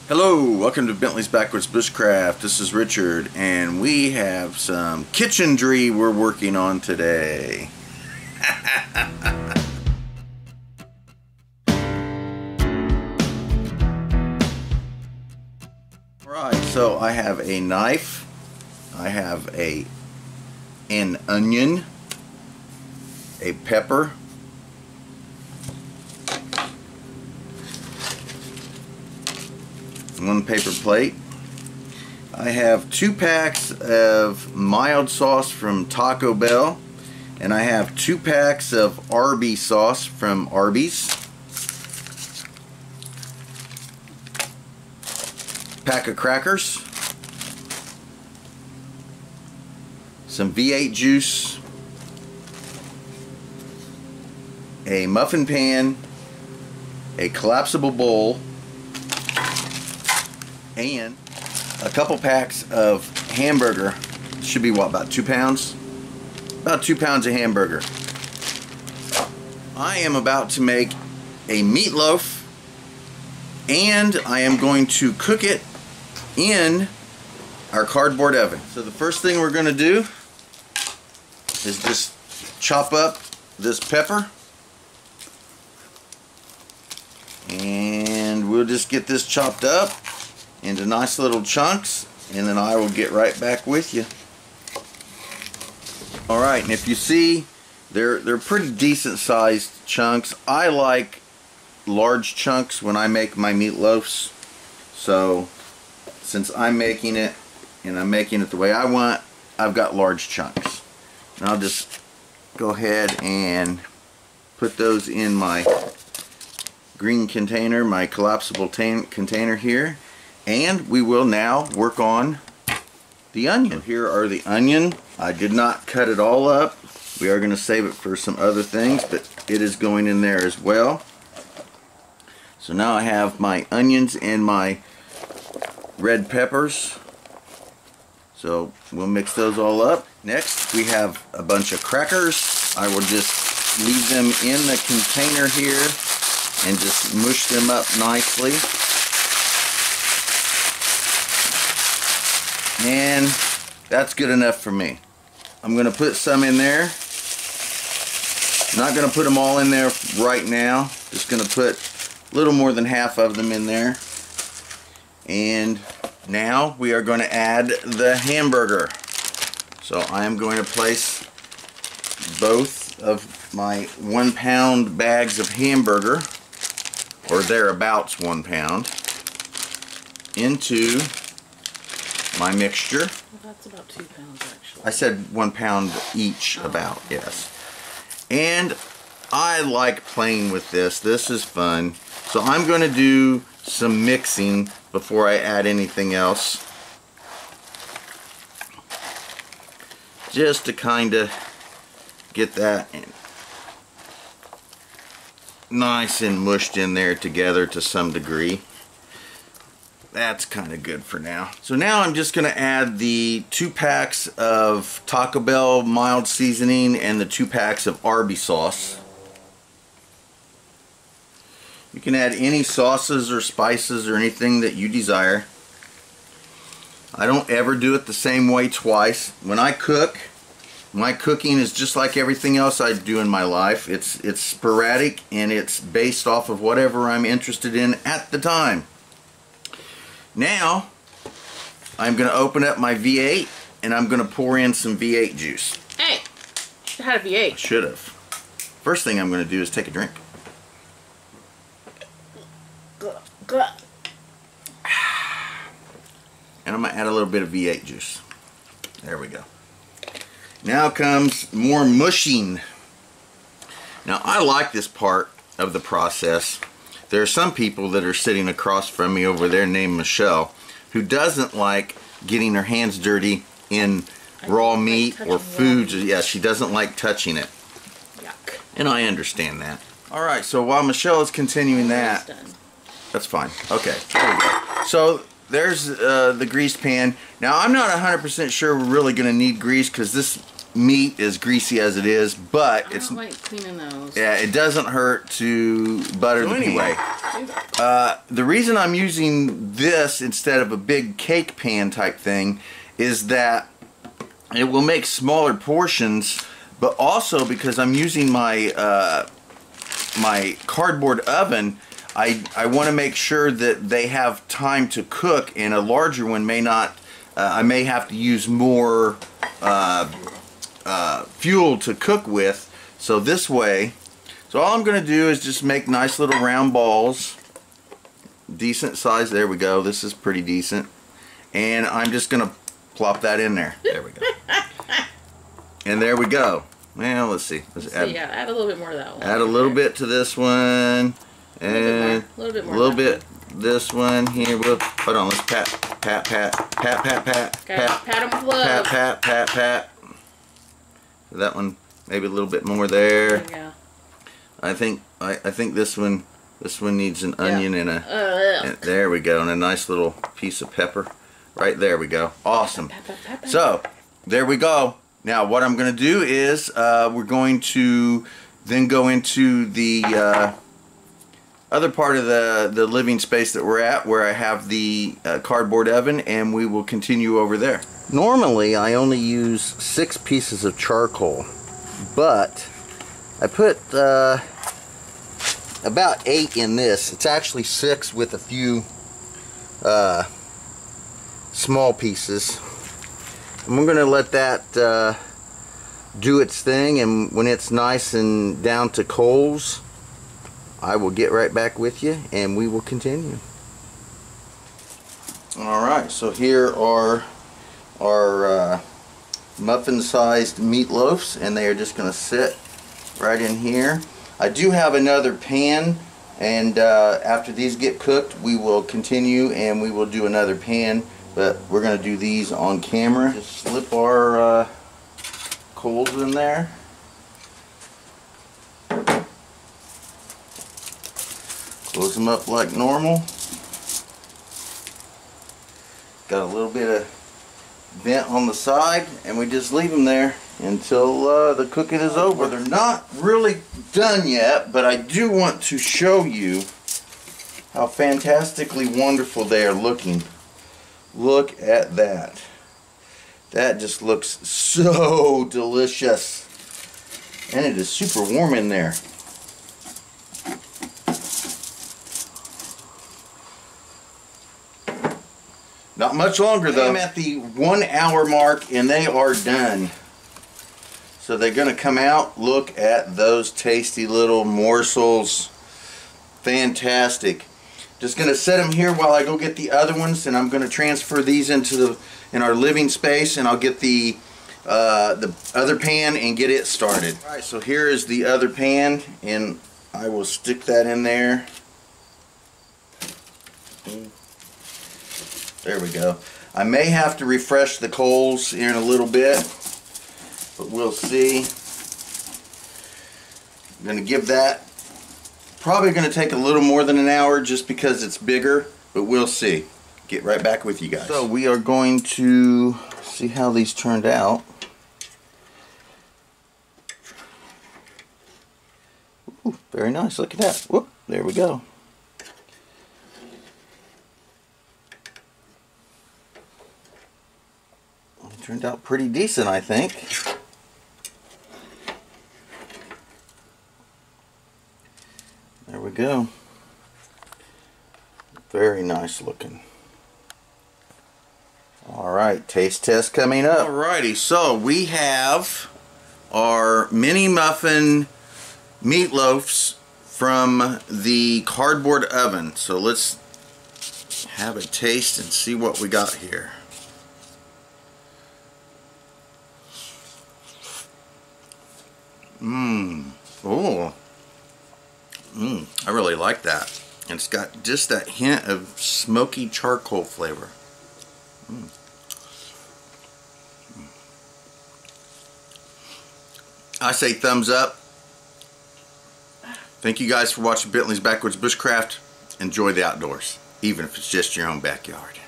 Hello, welcome to Bentley's Backwards Bushcraft. This is Richard, and we have some kitchenry we're working on today. Alright, so I have a knife, I have an onion, a pepper, one paper plate. I have 2 packs of mild sauce from Taco Bell, and I have 2 packs of Arby's sauce from Arby's. Pack of crackers, some V8 juice, a muffin pan, a collapsible bowl, and a couple packs of hamburger. Should be what, about 2 pounds? About 2 pounds of hamburger. I am about to make a meatloaf, and I am going to cook it in our cardboard oven. So the first thing we're going to do is just chop up this pepper, and we'll just get this chopped up into nice little chunks, and then I will get right back with you. Alright, and if you see, they're pretty decent sized chunks. I like large chunks when I make my meatloafs, so since I'm making it and I'm making it the way I want, I've got large chunks. And I'll just go ahead and put those in my green container, my collapsible container here. And we will now work on the onion. Here are the onion. I did not cut it all up. We are going to save it for some other things, but it is going in there as well. So now I have my onions and my red peppers. So we'll mix those all up. Next we have a bunch of crackers. I will just leave them in the container here and just mush them up nicely. And that's good enough for me. I'm going to put some in there. I'm not going to put them all in there right now. Just going to put a little more than half of them in there. And now we are going to add the hamburger. So I am going to place both of my 1 pound bags of hamburger, or thereabouts 1 pound, into my mixture. Well, that's about 2 pounds actually. I said 1 pound each, about, yes. And I like playing with this. This is fun. So I'm going to do some mixing before I add anything else, just to kind of get that nice and mushed in there together to some degree. That's kind of good for now. So now I'm just going to add the 2 packs of Taco Bell mild seasoning and the 2 packs of Arby's sauce. You can add any sauces or spices or anything that you desire. I don't ever do it the same way twice. When I cook, my cooking is just like everything else I do in my life. It's sporadic, and it's based off of whatever I'm interested in at the time. Now, I'm going to open up my V8, and I'm going to pour in some V8 juice. Hey, you had a V8. I should have. First thing I'm going to do is take a drink. And I'm going to add a little bit of V8 juice. There we go. Now comes more mushing. Now I like this part of the process. There are some people that are sitting across from me over there named Michelle, who doesn't like getting her hands dirty in raw meat or foods. Yeah, she doesn't like touching it. Yuck. And I understand that. Alright, so while Michelle is continuing that, that's fine. Okay, there we go. So there's the grease pan. Now I'm not 100% sure we're really going to need grease, because this meat as greasy as it is, but I don't like cleaning those. yeah, it doesn't hurt to butter them anyway. The reason I'm using this instead of a big cake pan type thing is that it will make smaller portions, but also because I'm using my my cardboard oven, I want to make sure that they have time to cook, and a larger one may not. I may have to use more fuel to cook with. So this way, so all I'm going to do is just make nice little round balls, decent size. There we go. This is pretty decent, and I'm just going to plop that in there. There we go. And there we go. Well, let's see. Let's add, yeah, add a little bit more of that one. Add a little bit to this one, and a little bit this one here. We'll, hold on. Let's pat. Okay, pat them with love. Pat. That one, maybe a little bit more there. Yeah. I think this one needs an onion and and there we go, and a nice little piece of pepper. Right there we go. Awesome. So there we go. Now what I'm going to do is we're going to then go into the other part of the living space that we're at, where I have the cardboard oven, and we will continue over there. Normally I only use 6 pieces of charcoal, but I put about 8 in this. It's actually 6 with a few small pieces. And we're going to let that do its thing, and when it's nice and down to coals, I will get right back with you and we will continue. Alright, so here are our muffin-sized meatloafs, and they are just going to sit right in here. I do have another pan, and after these get cooked we will continue and we will do another pan, but we're going to do these on camera. Just slip our coals in there. Close them up like normal. Got a little bit of vent on the side, and we just leave them there until the cooking is over. They're not really done yet, but I do want to show you how fantastically wonderful they are looking. Look at that. That just looks so delicious. And it is super warm in there. Not much longer though. I'm at the 1 hour mark and they are done. So they're going to come out. Look at those tasty little morsels. Fantastic. Just going to set them here while I go get the other ones, and I'm going to transfer these into our living space, and I'll get the other pan and get it started. Alright, so here is the other pan, and I will stick that in there. There we go. I may have to refresh the coals here in a little bit, but we'll see. I'm going to give that, probably going to take a little more than an hour just because it's bigger, but we'll see. Get right back with you guys. So we are going to see how these turned out. Ooh, very nice. Look at that. Whoop, there we go. Turned out pretty decent, I think. There we go. Very nice looking. Alright, taste test coming up. Alrighty, so we have our mini muffin meatloafs from the cardboard oven. So let's have a taste and see what we got here. Oh. I really like that. And it's got just that hint of smoky charcoal flavor. I say thumbs up. Thank you guys for watching Bentley's Backwoods Bushcraft. Enjoy the outdoors, even if it's just your own backyard.